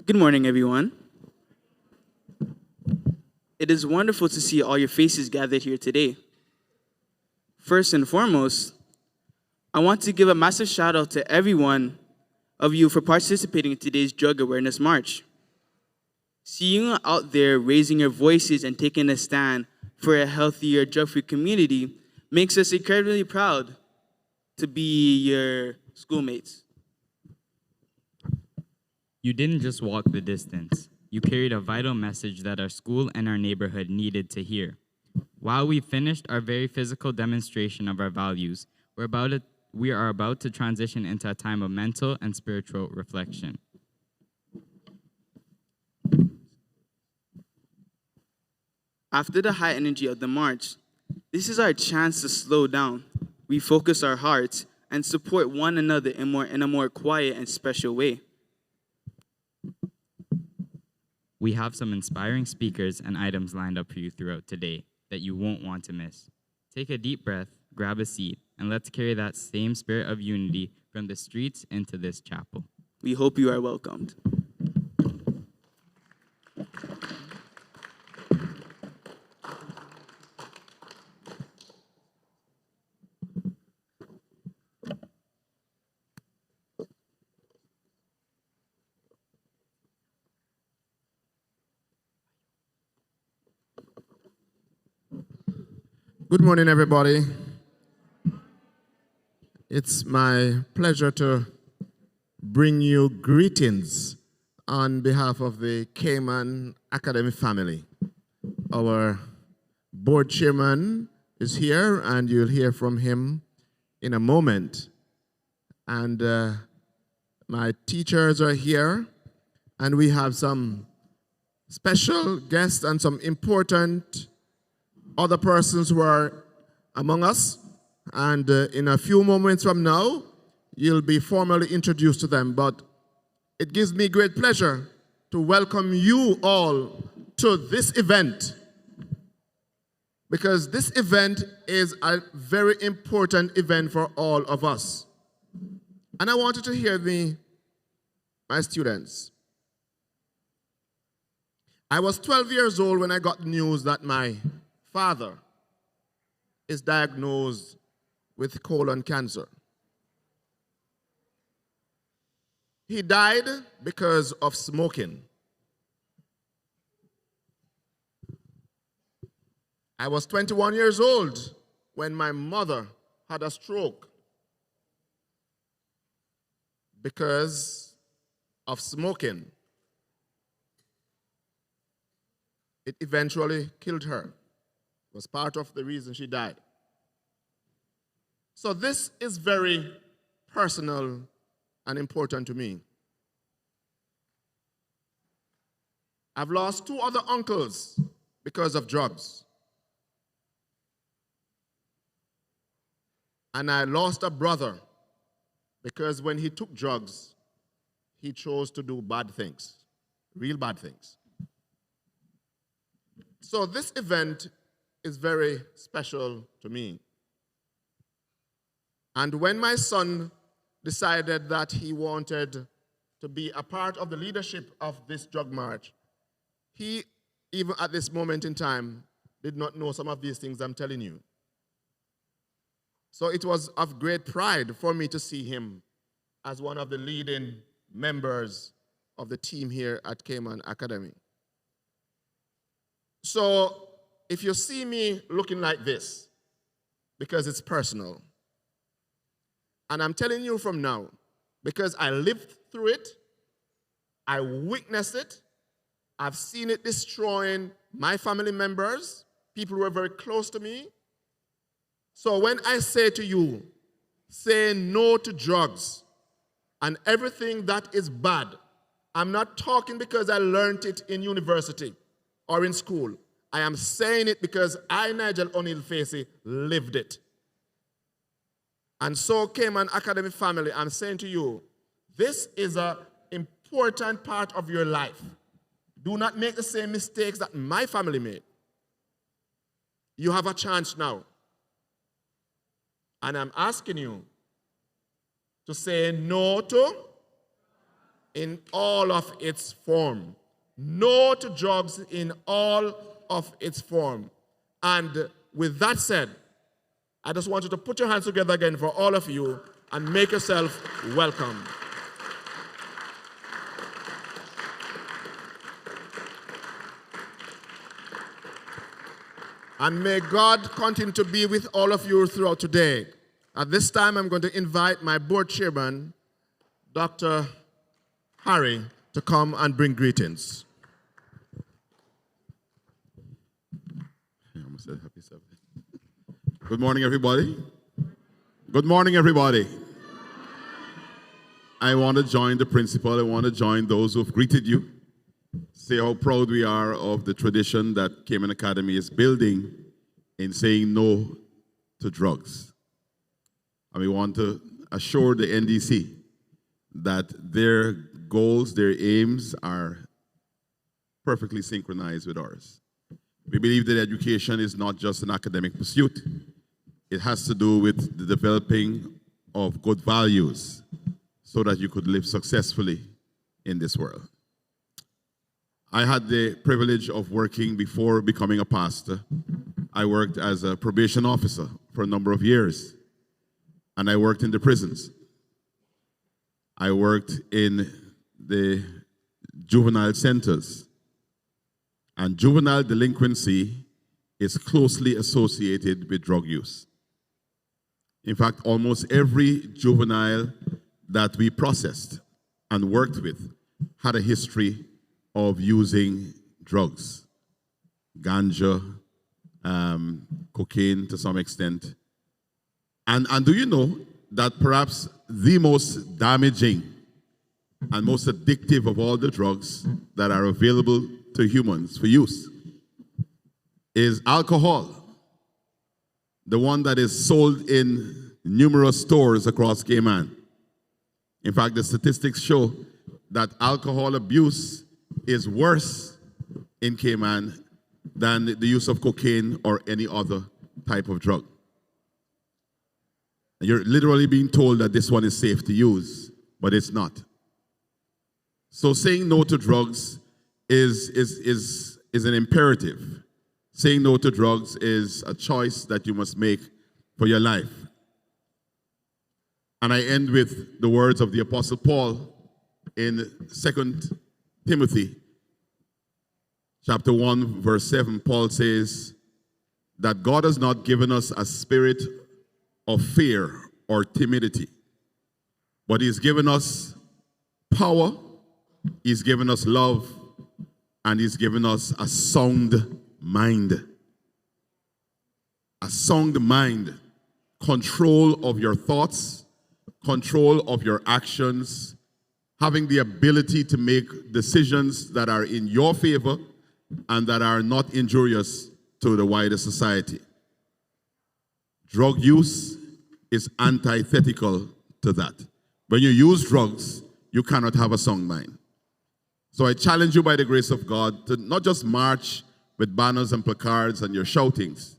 Good morning, everyone. It is wonderful to see all your faces gathered here today. First and foremost, I want to give a massive shout out to every one of you for participating in today's Drug Awareness March. Seeing you out there raising your voices and taking a stand for a healthier drug-free community makes us incredibly proud to be your schoolmates. You didn't just walk the distance. You carried a vital message that our school and our neighborhood needed to hear. While we finished our very physical demonstration of our values, we are about to transition into a time of mental and spiritual reflection. After the high energy of the march, this is our chance to slow down, refocus our hearts, and support one another in a more quiet and special way. We have some inspiring speakers and items lined up for you throughout today that you won't want to miss. Take a deep breath, grab a seat, and let's carry that same spirit of unity from the streets into this chapel. We hope you are welcomed. Good morning, everybody. It's my pleasure to bring you greetings on behalf of the Cayman Academy family. Our board chairman is here, and you'll hear from him in a moment. And my teachers are here, and we have some special guests and some important other persons who are among us, and in a few moments from now, you'll be formally introduced to them. But it gives me great pleasure to welcome you all to this event, because this event is a very important event for all of us. And I want you to hear me, my students. I was 12 years old when I got the news that my father is diagnosed with colon cancer. He died because of smoking. I was 21 years old when my mother had a stroke because of smoking. It eventually killed her. Was part of the reason she died. So this is very personal and important to me. I've lost two other uncles because of drugs. And I lost a brother because when he took drugs, he chose to do bad things, real bad things. So this event is very special to me. And when my son decided that he wanted to be a part of the leadership of this drug march, he, even at this moment in time, did not know some of these things I'm telling you. So it was of great pride for me to see him as one of the leading members of the team here at Cayman Academy. So if you see me looking like this, because it's personal, and I'm telling you from now, because I lived through it, I witnessed it, I've seen it destroying my family members, people who are very close to me. So when I say to you, say no to drugs and everything that is bad, I'm not talking because I learned it in university or in school. I am saying it because I, Nigel O'Neill Facey, lived it. And so, Cayman Academy family, I'm saying to you, this is an important part of your life. Do not make the same mistakes that my family made. You have a chance now. And I'm asking you to say no to in all of its form. No to drugs in all of its form. And with that said, I just want you to put your hands together again for all of you and make yourself welcome. And may God continue to be with all of you throughout today. At this time, I'm going to invite my board chairman, Dr. Harry, to come and bring greetings. I almost said happy 70. Good morning, everybody. Good morning, everybody. I want to join the principal. I want to join those who've greeted you. Say how proud we are of the tradition that Cayman Academy is building in saying no to drugs. And we want to assure the NDC that their goals, their aims are perfectly synchronized with ours. We believe that education is not just an academic pursuit. It has to do with the developing of good values so that you could live successfully in this world. I had the privilege of working before becoming a pastor. I worked as a probation officer for a number of years, and I worked in the prisons. I worked in the juvenile centers, and juvenile delinquency is closely associated with drug use. In fact, almost every juvenile that we processed and worked with had a history of using drugs, ganja, cocaine to some extent. And do you know that perhaps the most damaging and most addictive of all the drugs that are available to humans for use is alcohol, the one that is sold in numerous stores across Cayman. In fact, the statistics show that alcohol abuse is worse in Cayman than the use of cocaine or any other type of drug. You're literally being told that this one is safe to use, but it's not. So saying no to drugs is an imperative. Saying no to drugs is a choice that you must make for your life. And I end with the words of the Apostle Paul in 2 Timothy chapter 1, verse 7. Paul says that God has not given us a spirit of fear or timidity, but He's given us power, He's given us love, and He's given us a sound mind. A sound mind, control of your thoughts, control of your actions, having the ability to make decisions that are in your favor and that are not injurious to the wider society. Drug use is antithetical to that. When you use drugs, you cannot have a sound mind. So I challenge you by the grace of God to not just march with banners and placards and your shoutings,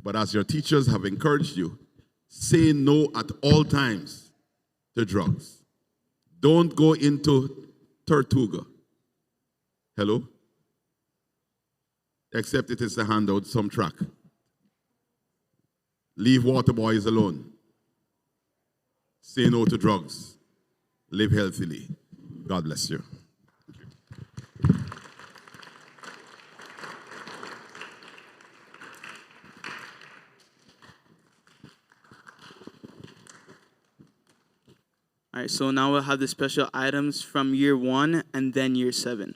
but as your teachers have encouraged you, say no at all times to drugs. Don't go into Tortuga. Hello? Except it is to hand out some track. Leave water boys alone. Say no to drugs. Live healthily. God bless you. All right, so now we'll have the special items from year 1 and then year 7.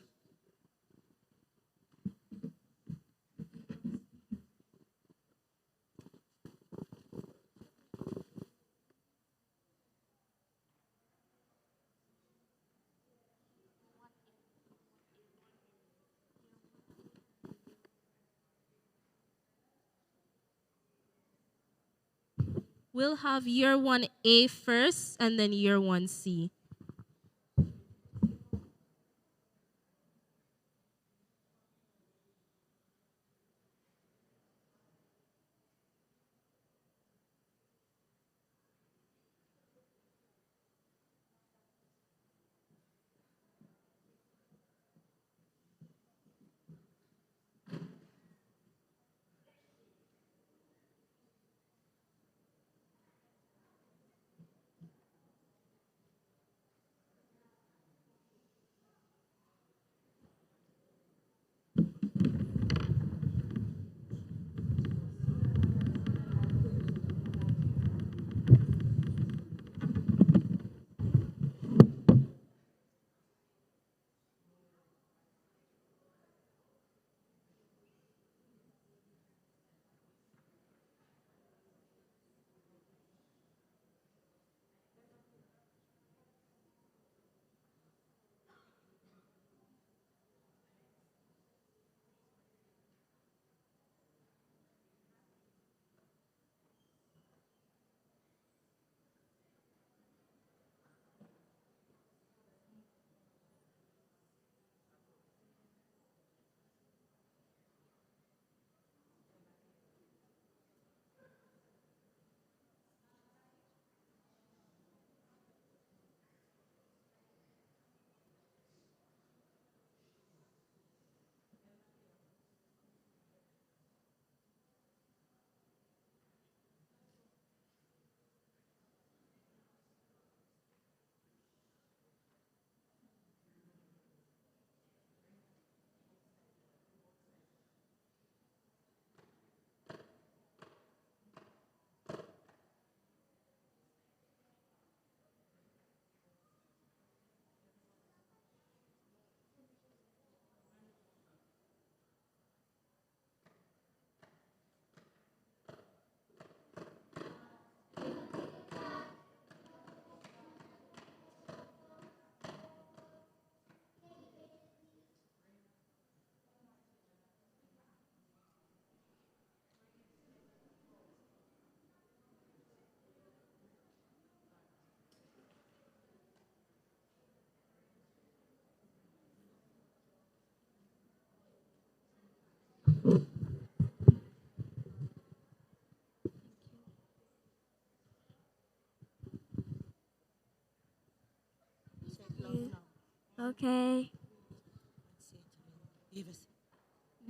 We'll have year 1A first and then year 1C. Okay.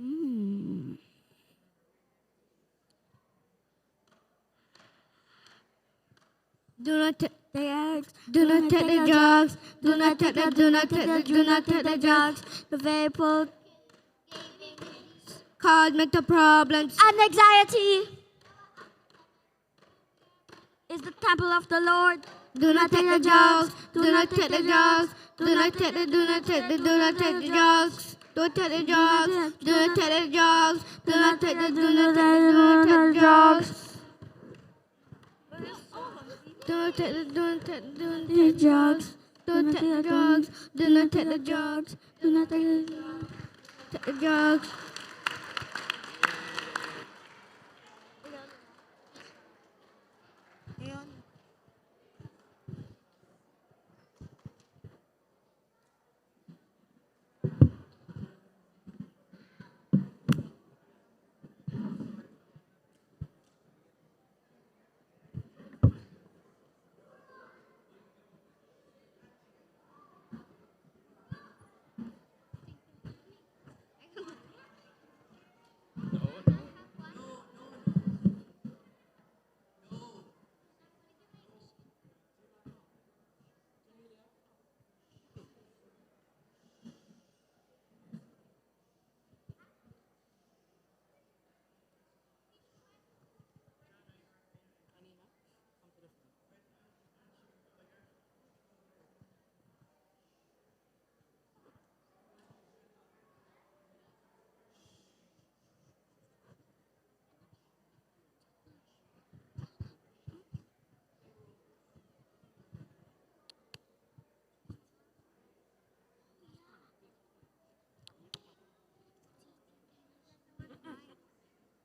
Mm. Do not take the drugs. Do not take the drugs. Do not take the drugs. The vapor cause mental problems and anxiety. Is the temple of the Lord. Do not take the drugs. Do not take the drugs. Do not take the drugs. Do not take the drugs. Do not take the drugs. Do not take the drugs. Do not take the drugs. Do not take the drugs. Don't take the drugs. Don't take the drugs. Do not take the drugs. Do not take the drugs.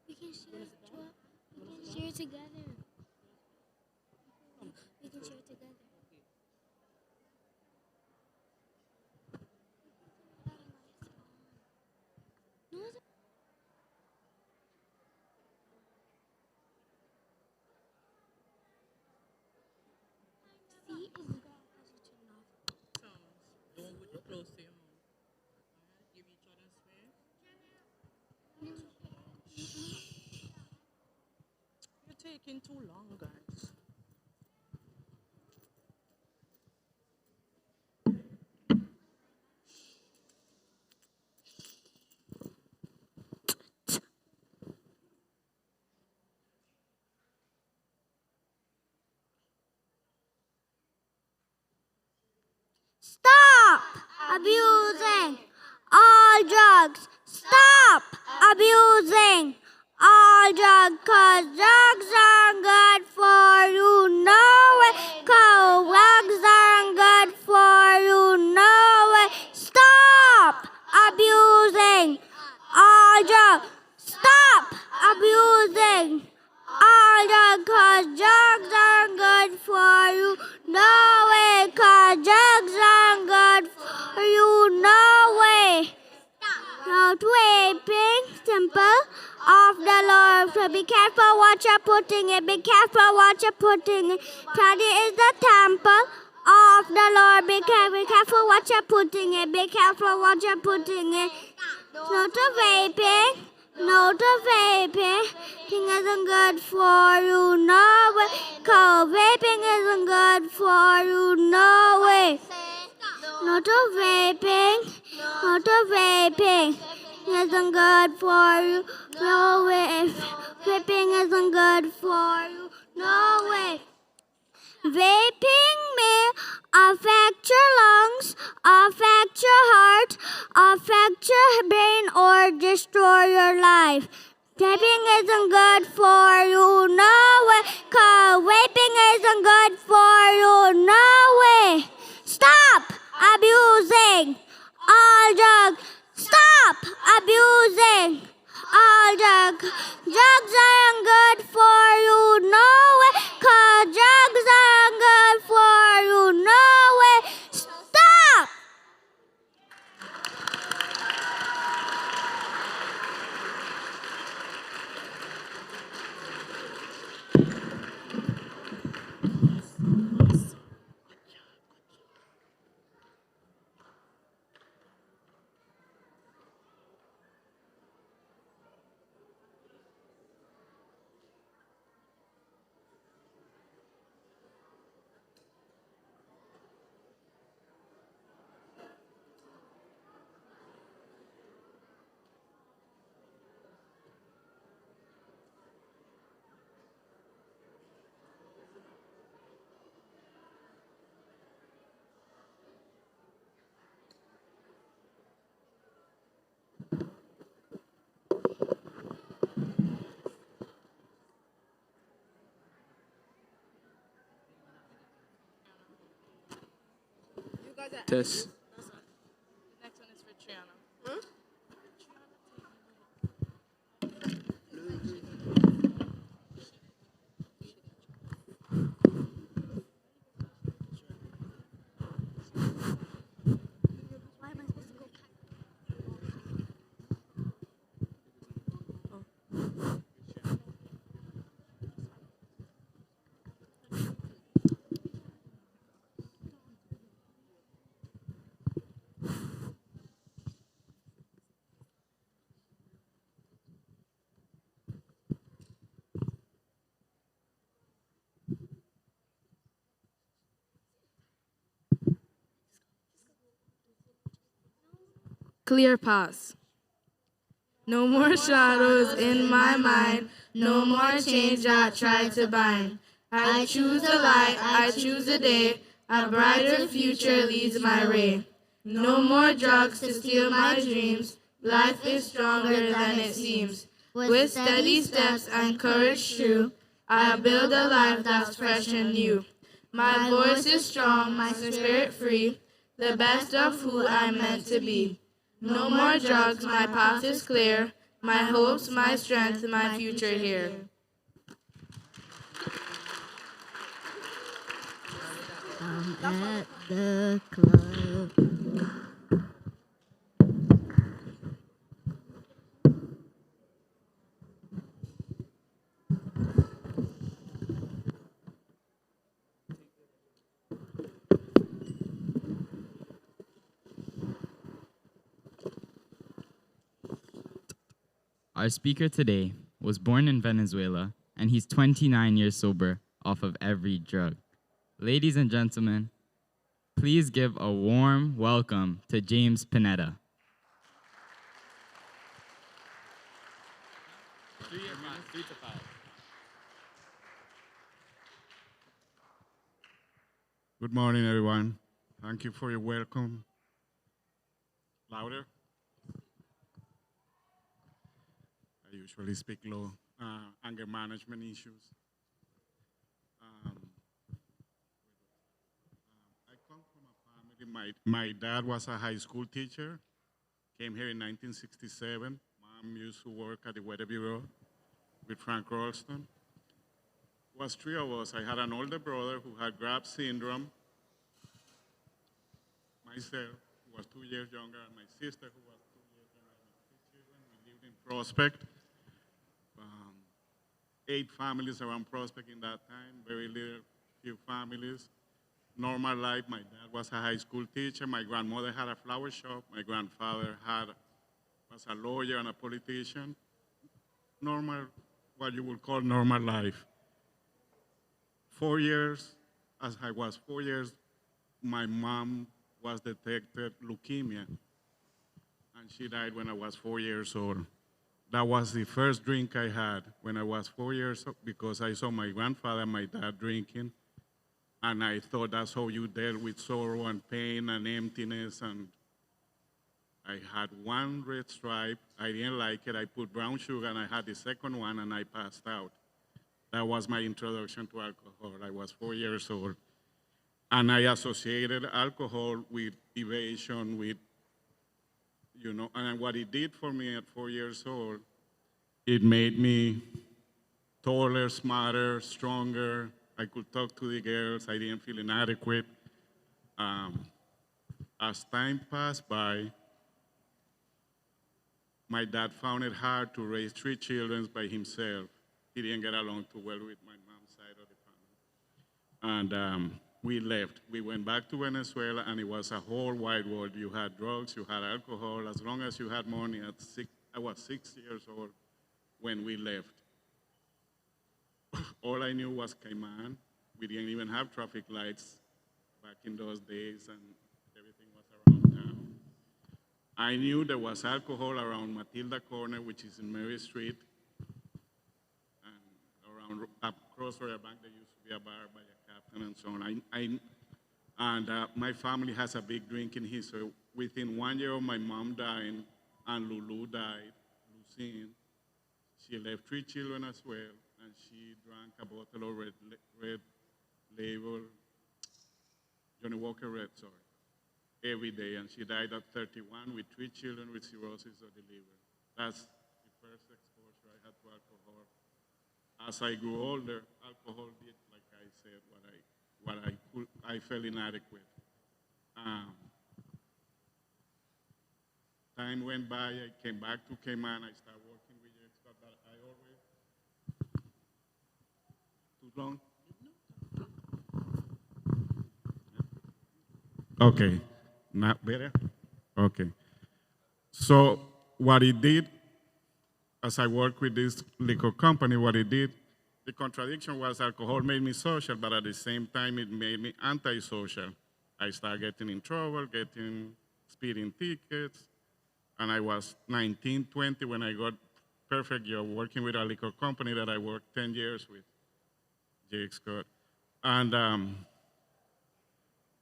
We can share together. We can share together. Don't put it close to your mouth. Alright? Give each other space. You're taking too long, guys. Stop abusing all drugs. Stop abusing all drugs, 'cause drugs aren't good for you. No way. 'Cause drugs aren't good for you. No way. Stop abusing all drugs. Stop abusing all drugs, 'cause drugs aren't good for you. No way. 'Cause drugs aren't good for you. No way. Not vaping, temple of the Lord. So be careful what you're putting in. Be careful what you're putting in. Study is the temple of the Lord. Be careful what you're putting in. Be careful what you're putting in. No to vaping. No to vaping. Vaping isn't good for you. No way. 'Cause vaping isn't good for you. No way. No to vaping. No to vaping. Isn't good for you. No way. Vaping isn't good for you. No way. Vaping may affect your lungs, affect your heart, affect your brain, or destroy your life. Vaping isn't good for you. No way. 'Cause vaping isn't good for you. No way. Stop abusing all drugs. Stop abusing all drugs. Drugs aren't good for you. No way. 'Cause drugs aren't good for you. No way. Stop. Test. Next one is for Triana. Clear pass. No more shadows in my mind. No more chains that try to bind. I choose the light, I choose the day. A brighter future leads my way. No more drugs to steal my dreams. Life is stronger than it seems. With steady steps and courage true, I build a life that's fresh and new. My voice is strong, my spirit free, the best of who I'm meant to be. No more drugs, my path is clear. My hopes, my strength, my future here. At the club. Our speaker today was born in Venezuela, and he's 29 years sober off of every drug. Ladies and gentlemen, please give a warm welcome to James Pineda. Good morning, everyone. Thank you for your welcome. Louder. I usually speak low. Anger management issues. I come from a family. My dad was a high school teacher. Came here in 1967. Mom used to work at the Weather Bureau with Frank Rolston. Was three of us. I had an older brother who had Graves syndrome, myself, who was 2 years younger, and my sister, who was 2 years younger than my two children. We lived in Prospect. 8 families around Prospect in that time, very little, few families. Normal life. My dad was a high school teacher. My grandmother had a flower shop. My grandfather was a lawyer and a politician. Normal, what you would call normal life. 4 years, as I was 4 years, my mom was detected leukemia, and she died when I was 4 years old. That was the first drink I had when I was 4 years old, because I saw my grandfather and my dad drinking, and I thought that's how you dealt with sorrow and pain and emptiness. And I had one red stripe. I didn't like it. I put brown sugar, and I had the second one, and I passed out. That was my introduction to alcohol. I was 4 years old. And I associated alcohol with evasion, with, and what it did for me at 4 years old, it made me taller, smarter, stronger. I could talk to the girls. I didn't feel inadequate. As time passed by, my dad found it hard to raise 3 children by himself. He didn't get along too well with my mom's side of the family. And we left. We went back to Venezuela, and it was a whole wide world. You had drugs, you had alcohol. As long as you had money, I was 6 years old when we left. All I knew was Cayman. We didn't even have traffic lights back in those days, and everything was around town. I knew there was alcohol around Matilda Corner, which is in Mary Street, and around across Royal Bank, there used to be a bar by a captain and so on. My family has a big drinking history. Within 1 year of my mom dying and Lulu died, Lucine, she left 3 children as well, and she drank a bottle of red label, Johnny Walker Red, sorry. every day, and she died at 31 with 3 children with cirrhosis of the liver. That's the first exposure I had to alcohol. As I grew older, alcohol did, like I said, I felt inadequate. Um, Time went by, I came back to Cayman, I started working with you, but I always, too long? Okay, not better? Okay. So what he did, as I worked with this liquor company, what he did, the contradiction was alcohol made me social, but at the same time it made me antisocial. I started getting in trouble, getting speeding tickets, and I was 19, 20 when I got perfect job working with a liquor company that I worked 10 years with, Jake Scott. And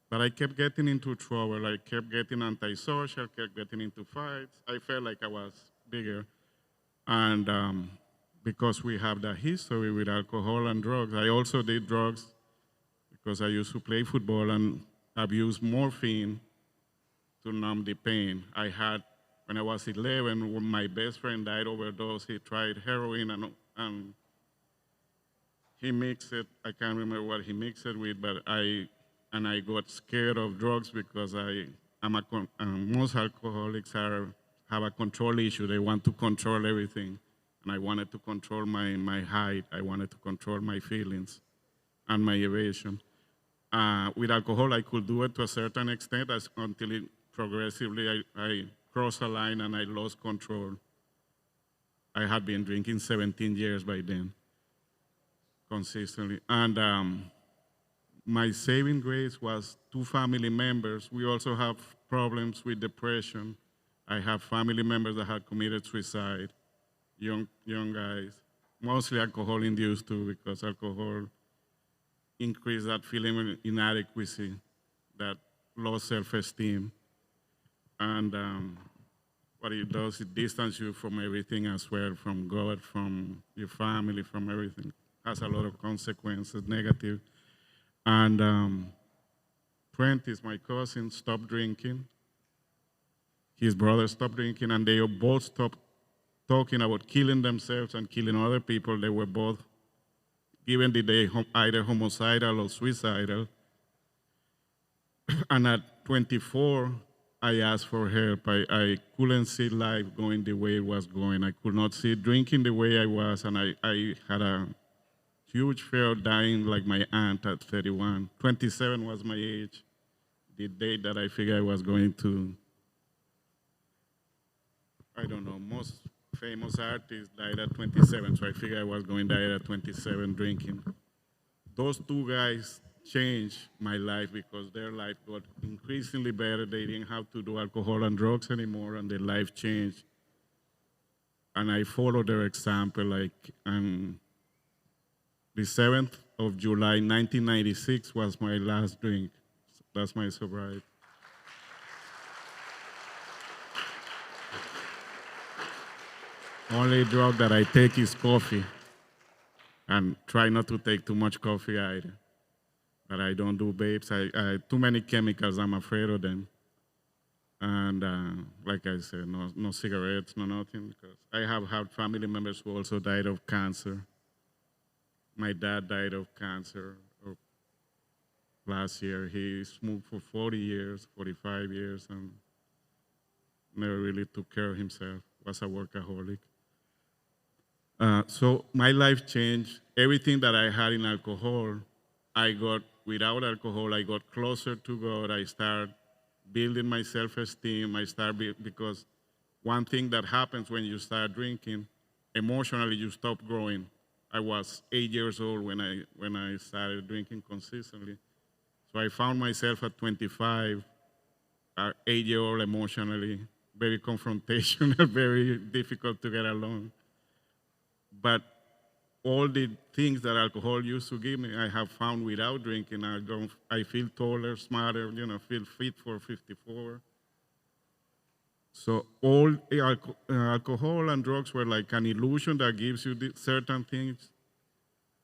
but I kept getting into trouble. I kept getting antisocial, kept getting into fights. I felt like I was bigger. And because we have that history with alcohol and drugs, I also did drugs because I used to play football and abuse morphine to numb the pain. I had, when I was 11, when my best friend died overdose, he tried heroin and he mixed it. I can't remember what he mixed it with, but I got scared of drugs because most alcoholics have a control issue. They want to control everything. And I wanted to control my height. I wanted to control my feelings and my evasion. With alcohol, I could do it to a certain extent until progressively I crossed a line and I lost control. I had been drinking 17 years by then, consistently. And my saving grace was 2 family members. We also have problems with depression. I have family members that had committed suicide, young guys, mostly alcohol-induced too, because alcohol increased that feeling of inadequacy, that low self-esteem. And what it does, it distances you from everything as well, from God, from your family, from everything. Has a lot of consequences, negative. And Prentice, my cousin, stopped drinking. His brother stopped drinking, and they both stopped talking about killing themselves and killing other people. They were both given the day either homicidal or suicidal. And at 24, I asked for help. I couldn't see life going the way it was going. I could not see drinking the way I was, and I had a huge fear of dying like my aunt at 31. 27 was my age, the date that I figured I was going to, I don't know, most famous artists died at 27, so I figured I was going to die at 27 drinking. Those 2 guys changed my life because their life got increasingly better. They didn't have to do alcohol and drugs anymore, and their life changed. And I followed their example, the 7th of July, 1996 was my last drink. That's my sobriety. Only drug that I take is coffee. And try not to take too much coffee either. But I don't do vapes. Too many chemicals, I'm afraid of them. And like I said, no cigarettes, no nothing. Because I have had family members who also died of cancer. My dad died of cancer last year. He smoked for 40 years, 45 years, and never really took care of himself. Was a workaholic. So my life changed. Everything that I had in alcohol, I got, without alcohol, I got closer to God. I started building my self-esteem. Because one thing that happens when you start drinking, emotionally you stop growing. I was 8 years old when I started drinking consistently. So I found myself at 25, 8-year-old emotionally, very confrontational, very difficult to get along. But all the things that alcohol used to give me, I have found without drinking. I feel taller, smarter, feel fit for 54. So all alcohol and drugs were like an illusion that gives you certain things.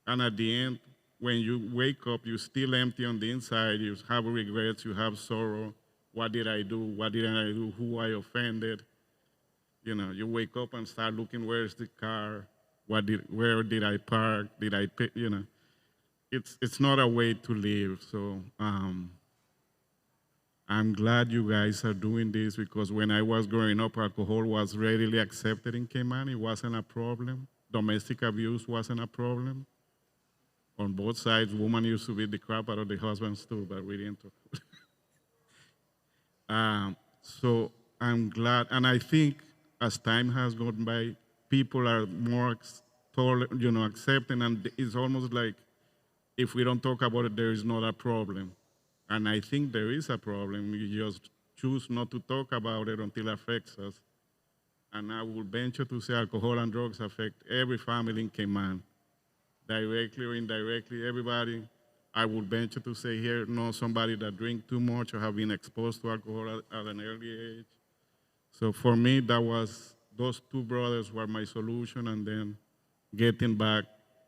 And at the end, when you wake up, you're still empty on the inside. You have regrets, you have sorrow. What did I do? What didn't I do? Who I offended? You know, you wake up and start looking, where's the car? Where did I park? Did I pick, you know? It's not a way to live. So I'm glad you guys are doing this because when I was growing up, alcohol was readily accepted in Cayman. It wasn't a problem. Domestic abuse wasn't a problem. On both sides, women used to beat the crap out of the husbands too, but we didn't talk. So I'm glad, and I think as time has gone by, people are more accepting, and it's almost like if we don't talk about it, there is not a problem. And I think there is a problem. We just choose not to talk about it until it affects us. And I would venture to say alcohol and drugs affect every family in Cayman, directly or indirectly, everybody. I would venture to say here, know somebody that drink too much or have been exposed to alcohol at an early age. So for me, those two brothers were my solution, and then getting back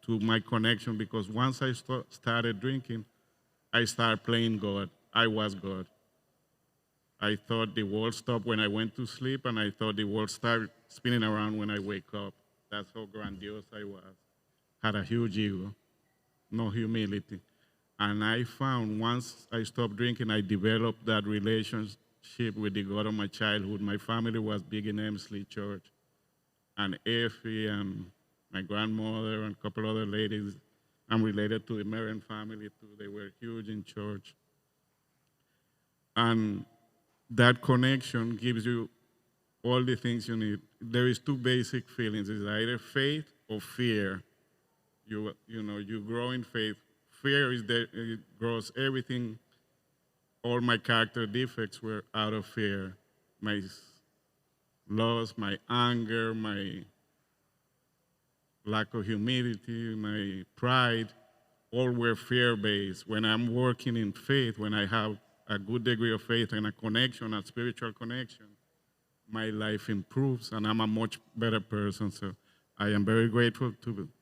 to my connection, because once I started drinking, I started playing God. I was God. I thought the world stopped when I went to sleep, and I thought the world started spinning around when I wake up. That's how grandiose I was. Had a huge ego, no humility. And I found once I stopped drinking, I developed that relationship with the God of my childhood. My family was big in Emsley Church. And Effie and my grandmother and a couple other ladies, I'm related to the Marion family too. They were huge in church. And that connection gives you all the things you need. There is two basic feelings. It's either faith or fear. You grow in faith. Fear is that it grows everything. All my character defects were out of fear. My loss, my anger, my lack of humility, my pride, all were fear-based. When I'm working in faith, when I have a good degree of faith and a connection, a spiritual connection, my life improves and I'm a much better person. So I am very grateful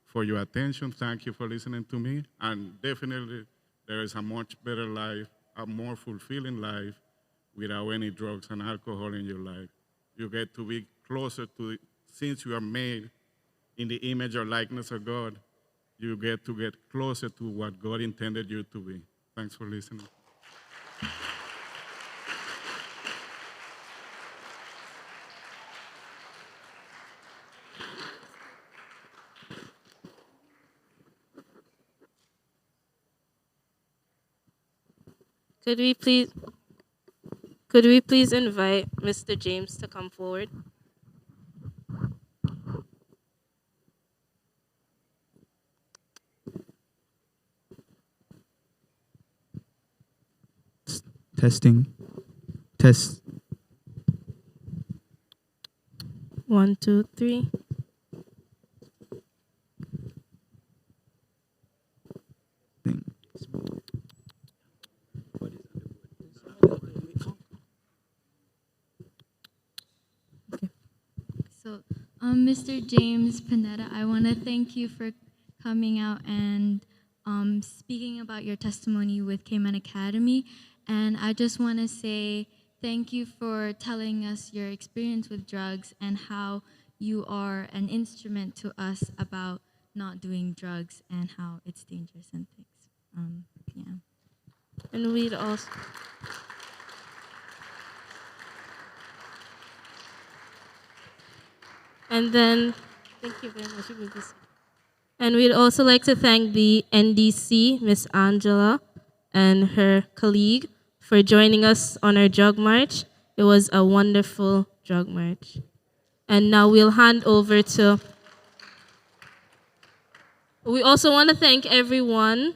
for your attention. Thank you for listening to me. And definitely there is a much better life, a more fulfilling life without any drugs and alcohol in your life. You get to be closer to, since you are made in the image or likeness of God, you get closer to what God intended you to be. Thanks for listening. Could we please could we please invite Mr. James to come forward? Testing. Test. 1, 2, 3. So, Mr. James Panetta, I want to thank you for coming out and speaking about your testimony with Cayman Academy. And I just want to say thank you for telling us your experience with drugs and how you are an instrument to us about not doing drugs and how it's dangerous and things. Yeah. And we'd also And then, thank you very much. You may be seated. And we'd also like to thank the NDC, Miss Angela, and her colleague for joining us on our drug march. It was a wonderful drug march. And now we'll hand over to. We also want to thank everyone.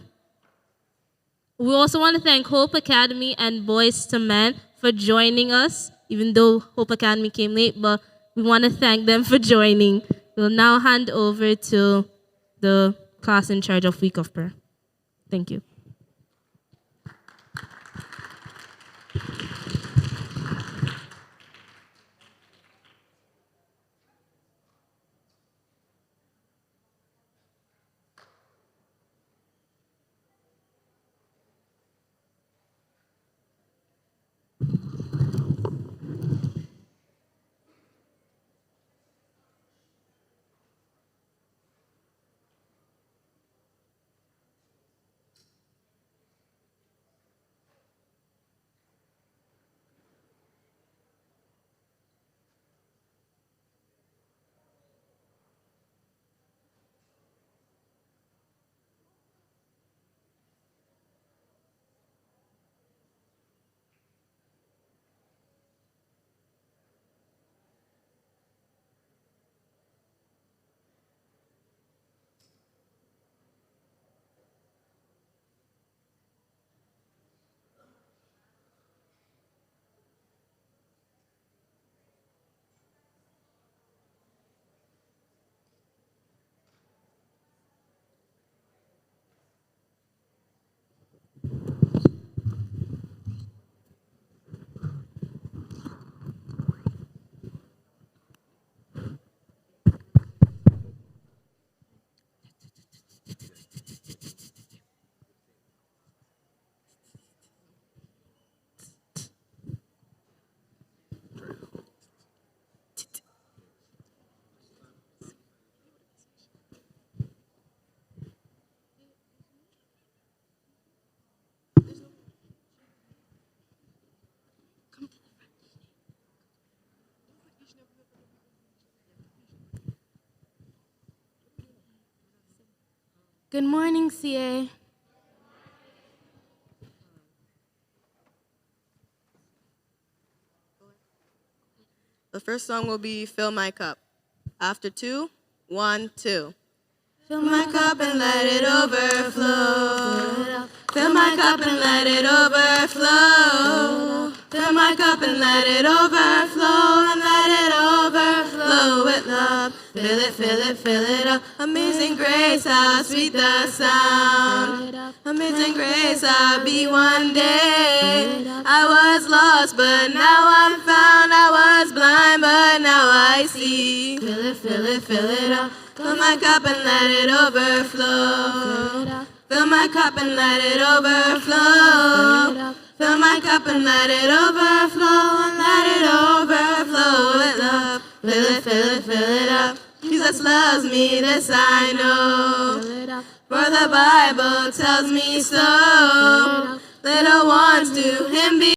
We also want to thank Hope Academy and Boys to Men for joining us, even though Hope Academy came late, but we want to thank them for joining. We'll now hand over to the class in charge of Week of Prayer. Thank you. Good morning, CA. The first song will be Fill My Cup. After 2, 1, 2. Fill my cup and let it overflow. Fill my cup and let it overflow. Fill my cup and let it overflow and let it overflow with love. Fill it, fill it, fill it up. Amazing grace, how sweet the sound. Amazing grace, I'll be one day. I was lost, but now I'm found. I was blind, but now I see. Fill it, fill it, fill it up. Fill my cup and let it overflow. Fill my cup and let it overflow. Fill my cup and let it overflow and let it overflow with love. Fill it, fill it, fill it up. Jesus loves me, this I know. For the Bible tells me so. Little ones to him be